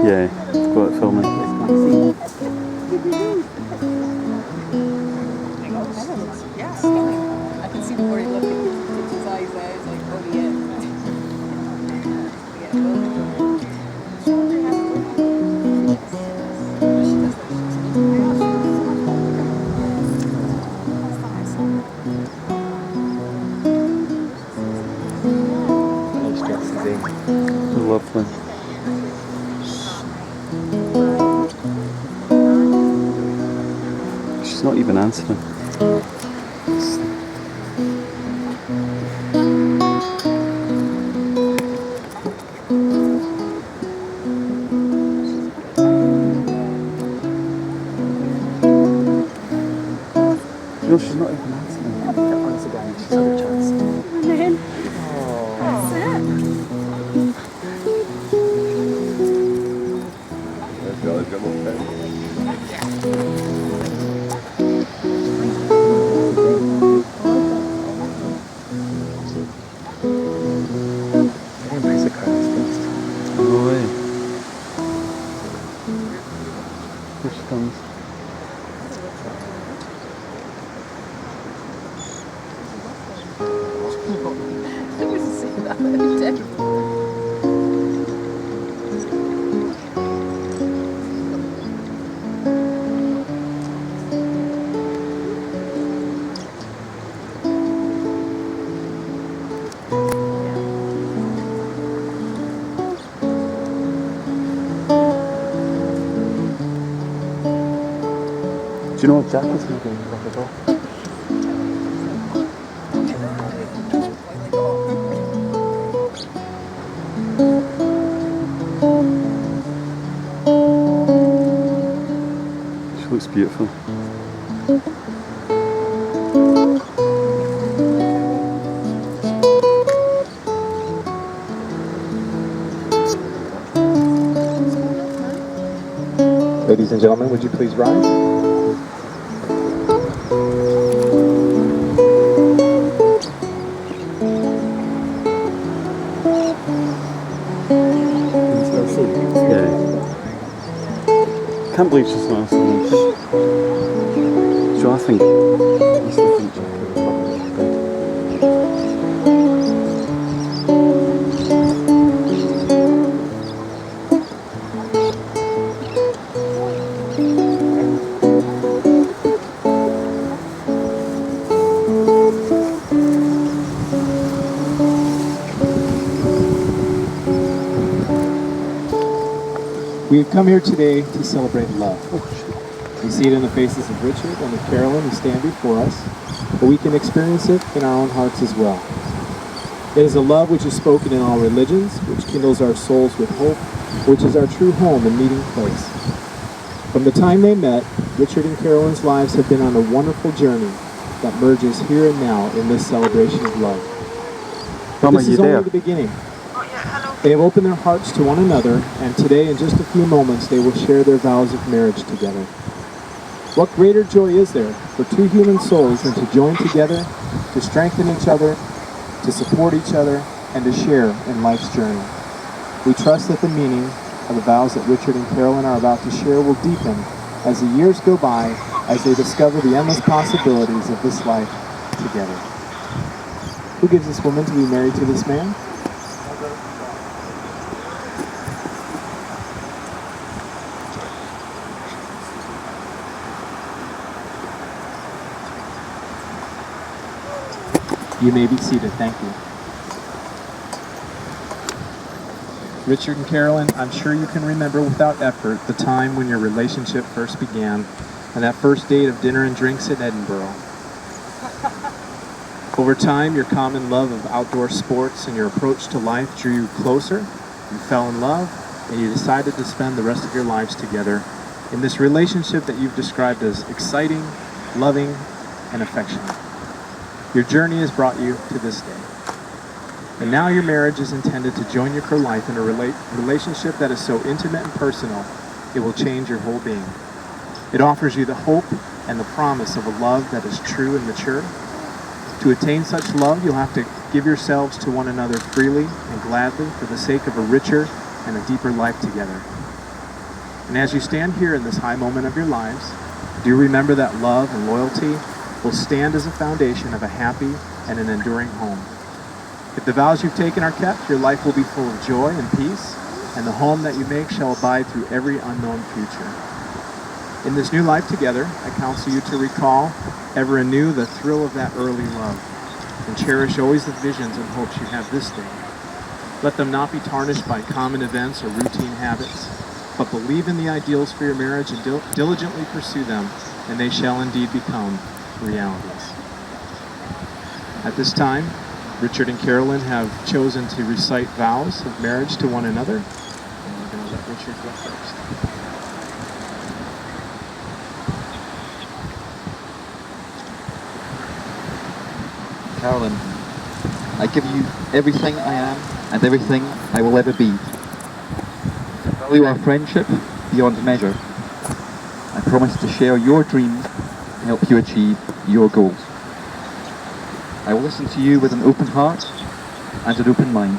Yeah, it's got it filming. I can see the more you look at his eyes there, it's like, oh yeah. Lovely. She's not even answering. No, she's not even answering. Honestly, guys, she's had a chance. And then, Oh. that's it. Let's go more time. Nice of Carolyn's face. No way. Here she comes. I was seeing that every day. Do you know what Jack is going to do? Look at that. She looks beautiful. Ladies and gentlemen, would you please rise? Yeah. Can't believe she's not answering. So I think he's the future. We have come here today to celebrate love. We see it in the faces of Richard and of Carolyn who stand before us, but we can experience it in our own hearts as well. It is a love which is spoken in all religions, which kindles our souls with hope, which is our true home and meeting place. From the time they met, Richard and Carolyn's lives have been on a wonderful journey that merges here and now in this celebration of love. But Mama, this you is only there? the beginning. They have opened their hearts to one another, and today, in just a few moments, they will share their vows of marriage together. What greater joy is there for two human souls than to join together, to strengthen each other, to support each other, and to share in life's journey? We trust that the meaning of the vows that Richard and Carolyn are about to share will deepen as the years go by, as they discover the endless possibilities of this life together. Who gives this woman to be married to this man? You may be seated, thank you. Richard and Carolyn, I'm sure you can remember without effort the time when your relationship first began and that first date of dinner and drinks in Edinburgh. Over time, your common love of outdoor sports and your approach to life drew you closer, you fell in love, and you decided to spend the rest of your lives together in this relationship that you've described as exciting, loving, and affectionate. Your journey has brought you to this day. And now your marriage is intended to join you for life in a relationship that is so intimate and personal, it will change your whole being. It offers you the hope and the promise of a love that is true and mature. To attain such love, you'll have to give yourselves to one another freely and gladly for the sake of a richer and a deeper life together. And as you stand here in this high moment of your lives, do remember that love and loyalty will stand as a foundation of a happy and an enduring home. If the vows you've taken are kept, your life will be full of joy and peace, and the home that you make shall abide through every unknown future. In this new life together, I counsel you to recall ever anew the thrill of that early love, and cherish always the visions and hopes you have this day. Let them not be tarnished by common events or routine habits, but believe in the ideals for your marriage and diligently pursue them, and they shall indeed become realities. At this time, Richard and Carolyn have chosen to recite vows of marriage to one another, and we're going to let Richard go first. Carolyn, I give you everything I am and everything I will ever be. I value our friendship beyond measure. I promise to share your dreams and help you achieve your goals. I will listen to you with an open heart and an open mind.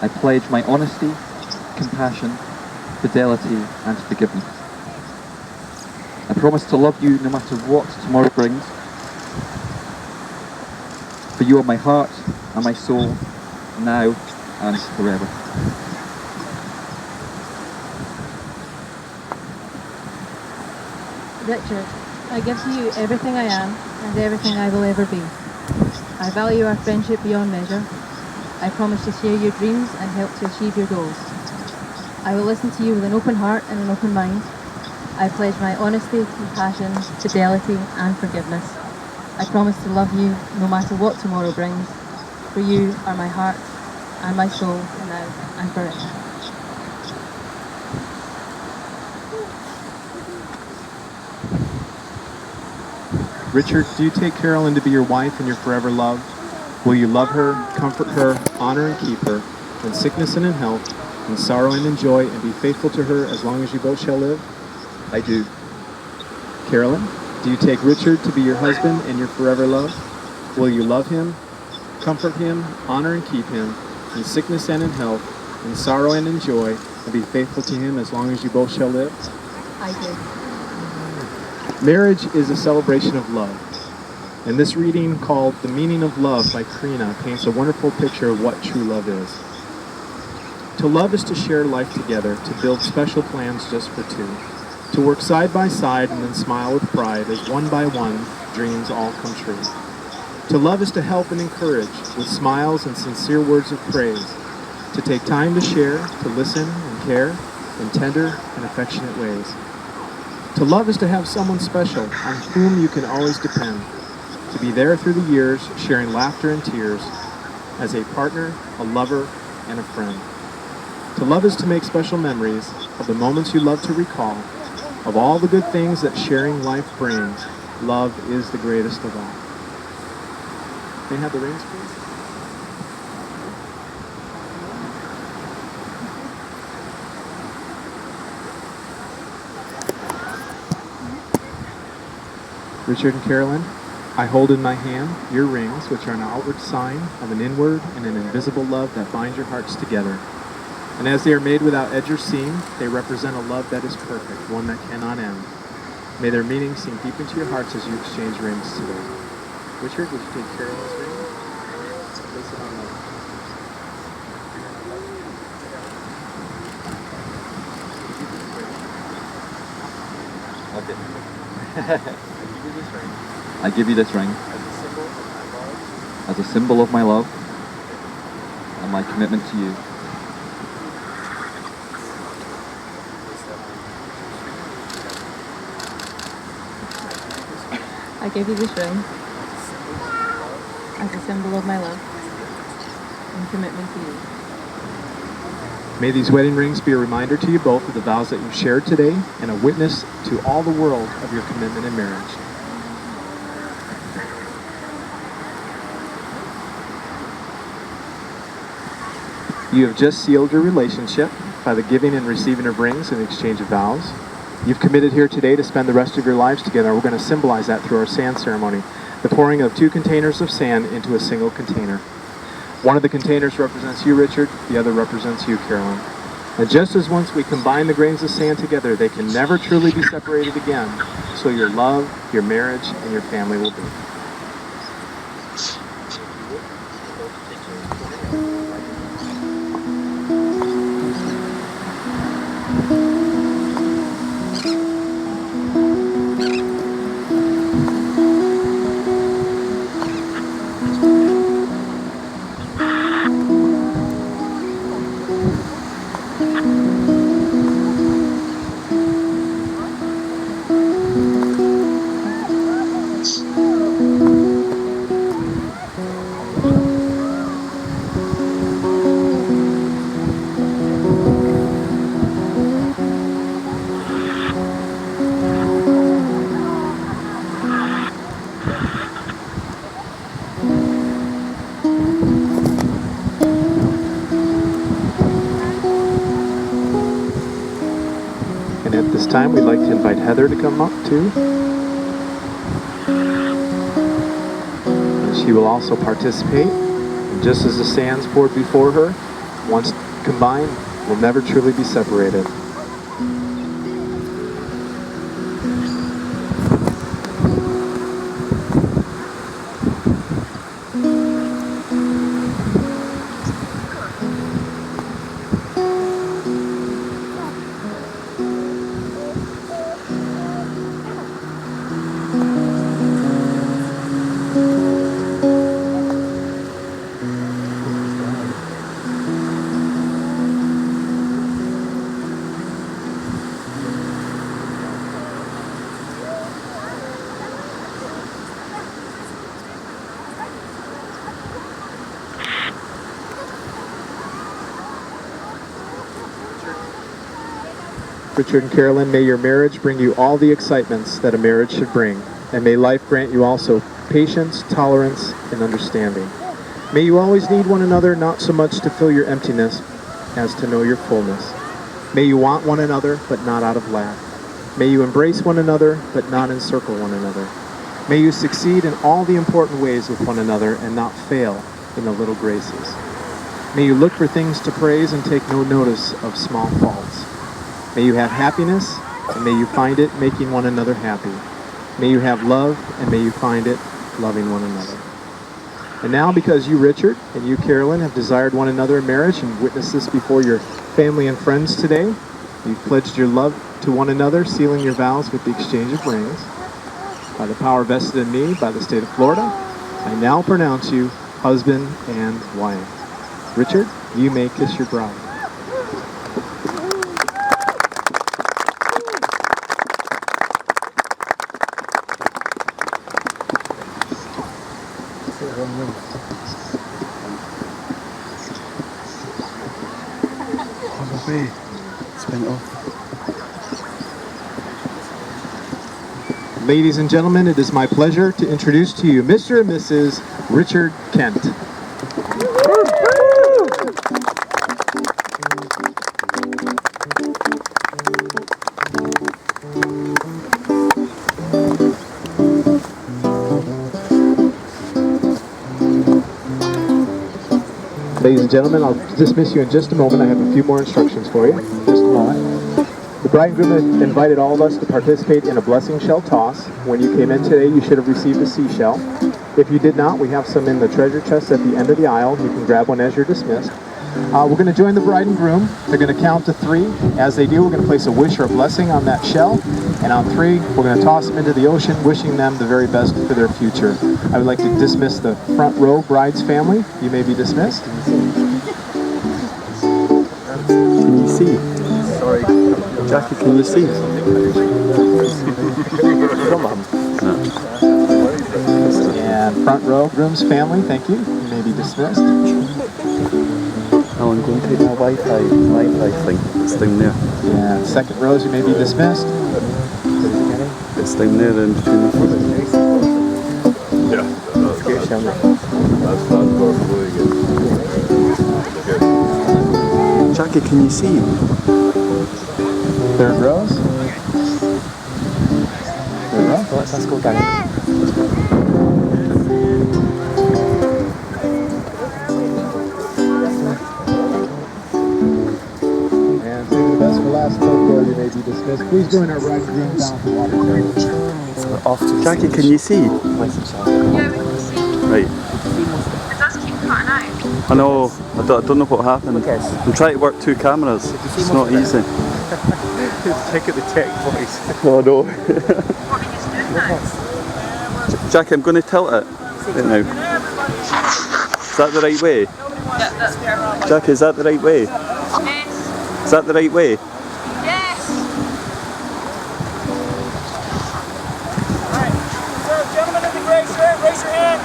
I pledge my honesty, compassion, fidelity and forgiveness. I promise to love you no matter what tomorrow brings. For you are my heart and my soul, now and forever. Richard, I give to you everything I am and everything I will ever be. I value our friendship beyond measure. I promise to share your dreams and help to achieve your goals. I will listen to you with an open heart and an open mind. I pledge my honesty, compassion, fidelity and forgiveness. I promise to love you no matter what tomorrow brings, for you are my heart and my soul now and forever. Richard, do you take Carolyn to be your wife and your forever love? Will you love her, comfort her, honor and keep her, in sickness and in health, in sorrow and in joy, and be faithful to her as long as you both shall live? I do. Carolyn, do you take Richard to be your husband and your forever love? Will you love him, comfort him, honor and keep him, in sickness and in health, in sorrow and in joy, and be faithful to him as long as you both shall live? I do. Marriage is a celebration of love. And this reading, called The Meaning of Love by Karina, paints a wonderful picture of what true love is. To love is to share life together, to build special plans just for two, to work side by side and then smile with pride as one by one dreams all come true. To love is to help and encourage with smiles and sincere words of praise, to take time to share, to listen and care in tender and affectionate ways. To love is to have someone special on whom you can always depend, to be there through the years, sharing laughter and tears, as a partner, a lover, and a friend. To love is to make special memories of the moments you love to recall, of all the good things that sharing life brings. Love is the greatest of all. May I have the rings, please? Richard and Carolyn, I hold in my hand your rings, which are an outward sign of an inward and an invisible love that binds your hearts together. And as they are made without edge or seam, they represent a love that is perfect, one that cannot end. May their meaning sink deep into your hearts as you exchange rings today. Richard, would you take Carolyn's ring? Place it on the... Okay. I give you this ring as a symbol of my love and my commitment to you. I give you this ring as a symbol of my love and commitment to you. May these wedding rings be a reminder to you both of the vows that you've shared today and a witness to all the world of your commitment in marriage. You have just sealed your relationship by the giving and receiving of rings and the exchange of vows. You've committed here today to spend the rest of your lives together. We're going to symbolize that through our sand ceremony, the pouring of 2 containers of sand into a single container. One of the containers represents you, Richard. The other represents you, Carolyn. And just as once we combine the grains of sand together, they can never truly be separated again. So your love, your marriage, and your family will be. And at this time, we'd like to invite Heather to come up too. And she will also participate. And just as the sands poured before her, once combined, will never truly be separated. Richard and Carolyn, may your marriage bring you all the excitements that a marriage should bring, and may life grant you also patience, tolerance, and understanding. May you always need one another, not so much to fill your emptiness as to know your fullness. May you want one another, but not out of lack. May you embrace one another, but not encircle one another. May you succeed in all the important ways with one another and not fail in the little graces. May you look for things to praise and take no notice of small faults. May you have happiness, and may you find it making one another happy. May you have love, and may you find it loving one another. And now, because you, Richard, and you, Carolyn, have desired one another in marriage and witnessed this before your family and friends today, you've pledged your love to one another, sealing your vows with the exchange of rings. By the power vested in me by the state of Florida, I now pronounce you husband and wife. Richard, you may kiss your bride. Ladies and gentlemen, it is my pleasure to introduce to you Mr. and Mrs. Richard Kent. Ladies and gentlemen, I'll dismiss you in just a moment. I have a few more instructions for you. Just a moment. The bride and groom have invited all of us to participate in a blessing shell toss. When you came in today, you should have received a seashell. If you did not, we have some in the treasure chest at the end of the aisle. You can grab one as you're dismissed. We're going to join the bride and groom. They're going to count to 3. As they do, we're going to place a wish or a blessing on that shell. And on 3, we're going to toss them into the ocean, wishing them the very best for their future. I would like to dismiss the front row bride's family. You may be dismissed. Can you see? Sorry. Jackie, can you see? Come on. No. And front row, groom's family, thank you. You may be dismissed. Oh, I'm going to take my Wi-Fi thing. It's down there. And second rows, you may be dismissed. It's down there in between the feet. Yeah. That's perfectly good. Jackie, can you see? Third rows. Third row. Let's go down. this. Please join our bride and groom down at the water tower. Off to Jackie, can you see? Yeah, we can see. Right. It does keep cutting out. I know. I don't know what happened. I'm trying to work 2 cameras. It's not easy. Take it the tech voice. Oh no. What are you doing now? Jackie, I'm going to tilt it right now. Is that the right way? Yeah, that's perfect. Jackie, is that the right way? Yes. Is that the right way? Yes. Alright, so gentlemen in the gray shirt, raise your hand.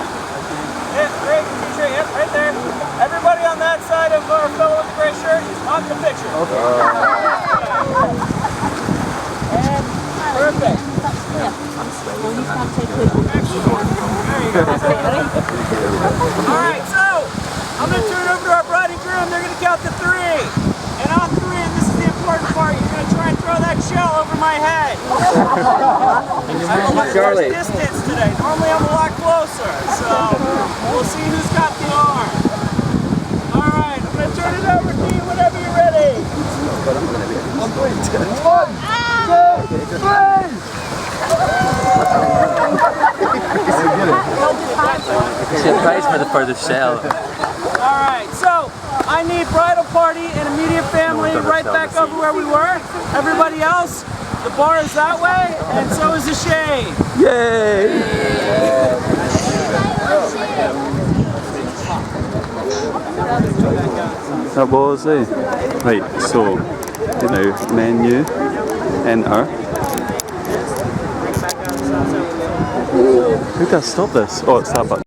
Yeah, great, t-shirt, yep, right there. Everybody on that side of our fellow with the gray shirt is on the picture. Okay. And perfect. Alright, so I'm going to turn it over to our bride and groom. They're going to count to 3. And on 3, and this is the important part, you're going to try and throw that shell over my head. I'm a little close distance today. Normally I'm a lot closer. So we'll see who's got the arm. Alright, I'm going to turn it over to you whenever you're ready. 1, 2, 3! Prize for the furthest shell. Alright, so I need bridal party and immediate family right back over where we were. Everybody else, the bar is that way, and so is the shade. Yay! That was it. Right, so now menu, enter. How do I stop this? Oh, it's that button.